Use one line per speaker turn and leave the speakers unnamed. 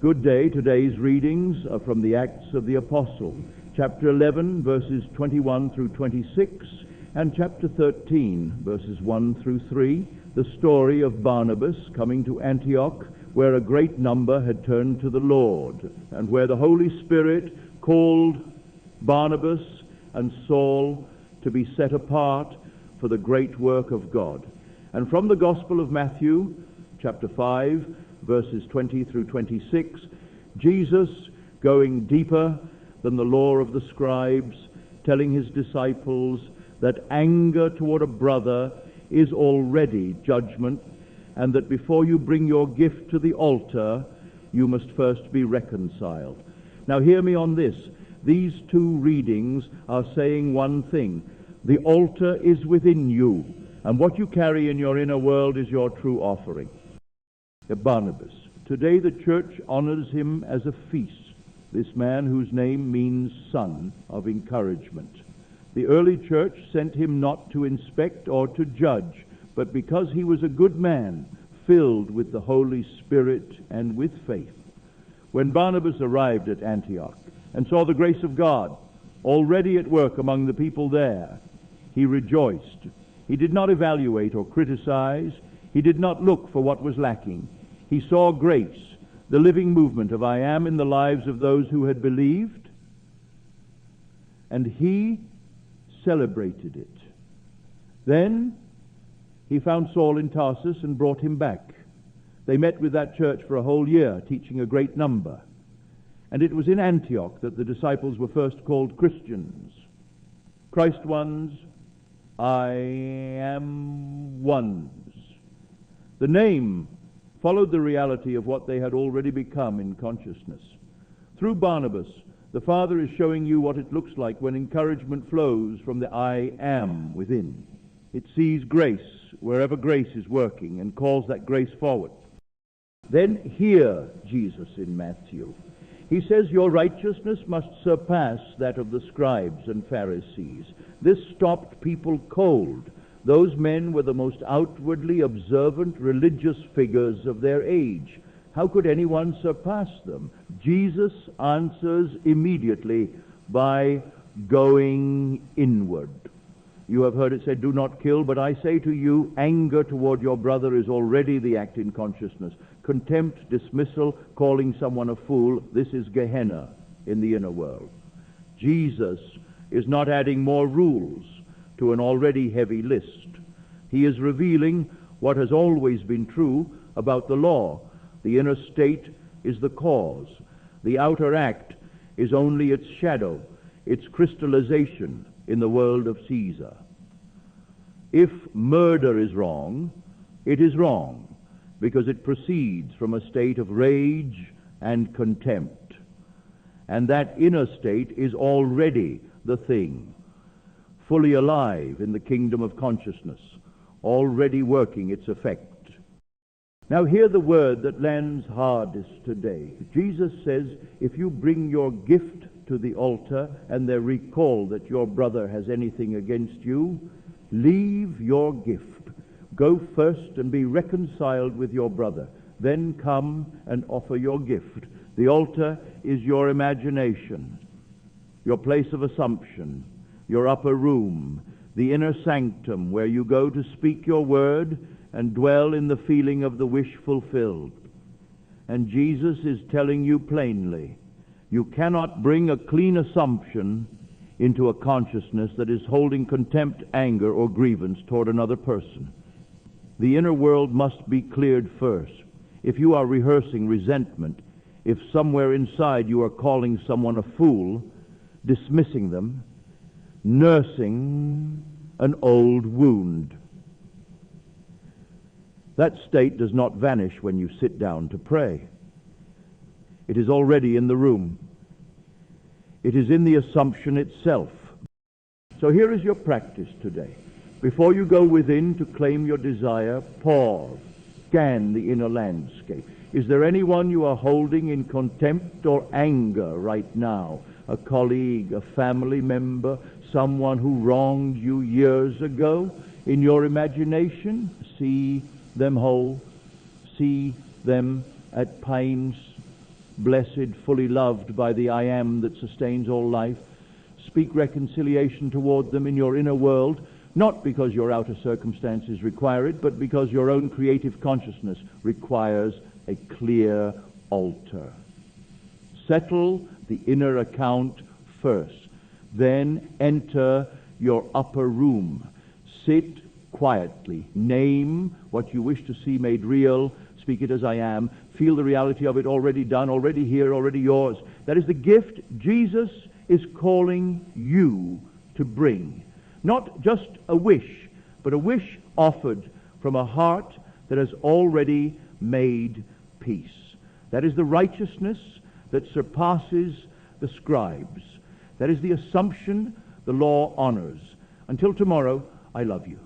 Good day. Today's readings are from the Acts of the Apostle, chapter 11, verses 21 through 26, and chapter 13, verses 1 through 3, the story of Barnabas coming to Antioch, where a great number had turned to the Lord, and where the Holy Spirit called Barnabas and Saul to be set apart for the great work of God. And from the Gospel of Matthew, chapter 5, verses 20 through 26, Jesus going deeper than the law of the scribes, telling his disciples that anger toward a brother is already judgment, and that before you bring your gift to the altar, you must first be reconciled. Now hear me on this. These two readings are saying one thing. The altar is within you, and what you carry in your inner world is your true offering. Barnabas. Today the church honors him as a feast, this man whose name means son of encouragement. The early church sent him not to inspect or to judge, but because he was a good man, filled with the Holy Spirit and with faith. When Barnabas arrived at Antioch and saw the grace of God already at work among the people there, he rejoiced. He did not evaluate or criticize. He did not look for what was lacking. He saw grace, the living movement of I am in the lives of those who had believed, and he celebrated it. Then he found Saul in Tarsus and brought him back. They met with that church for a whole year, teaching a great number. And it was in Antioch that the disciples were first called Christians. Christ ones, I am ones. The name followed the reality of what they had already become in consciousness. Through Barnabas, the Father is showing you what it looks like when encouragement flows from the I am within. It sees grace wherever grace is working and calls that grace forward. Then hear Jesus in Matthew. He says, your righteousness must surpass that of the scribes and Pharisees. This stopped people cold. Those men were the most outwardly observant religious figures of their age. How could anyone surpass them? Jesus answers immediately by going inward. You have heard it said, do not kill, but I say to you, anger toward your brother is already the act in consciousness. Contempt, dismissal, calling someone a fool, this is Gehenna in the inner world. Jesus is not adding more rules to an already heavy list. He is revealing what has always been true about the law. The inner state is the cause. The outer act is only its shadow, its crystallization in the world of Caesar. If murder is wrong, it is wrong because it proceeds from a state of rage and contempt. And that inner state is already the thing, fully alive in the kingdom of consciousness, already working its effect. Now hear the word that lands hardest today. Jesus says, if you bring your gift to the altar and they recall that your brother has anything against you, leave your gift. Go first and be reconciled with your brother. Then come and offer your gift. The altar is your imagination, your place of assumption, your upper room, the inner sanctum where you go to speak your word and dwell in the feeling of the wish fulfilled. And Jesus is telling you plainly, you cannot bring a clean assumption into a consciousness that is holding contempt, anger, or grievance toward another person. The inner world must be cleared first. If you are rehearsing resentment, if somewhere inside you are calling someone a fool, dismissing them, nursing an old wound, that state does not vanish when you sit down to pray. It is already in the room. It is in the assumption itself. So here is your practice today. Before you go within to claim your desire, pause, scan the inner landscape. Is there anyone you are holding in contempt or anger right now? A colleague, a family member, someone who wronged you years ago? In your imagination, see them whole, see them at times blessed, fully loved by the I Am that sustains all life. Speak reconciliation toward them in your inner world, not because your outer circumstances require it, but because your own creative consciousness requires a clear altar. Settle the inner account first. Then enter your upper room. Sit quietly. Name what you wish to see made real. Speak it as I am. Feel the reality of it already done, already here, already yours. That is the gift Jesus is calling you to bring. Not just a wish, but a wish offered from a heart that has already made peace. That is the righteousness that surpasses the scribes. That is the assumption the law honors. Until tomorrow, I love you.